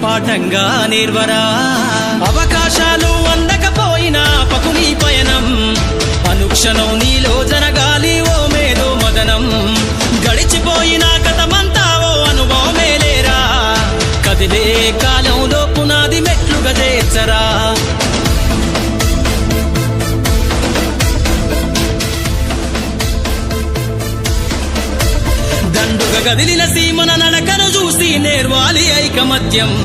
పాఠంగా నేర్వరా అవకాశాలు అందకపోయినా పకుని పయనం అనుక్షణం నీలో జనగాలి ఓ మేధో మదనం గడిచిపోయిన గతమంతా ఓ అనుభవమే లేరా కదిలే కాలంలో పునాది మెట్లుగా చేర్చరా దండుగా గదిలిన సీమన నడకను చూసి నేర్వాలి ఐకమత్యం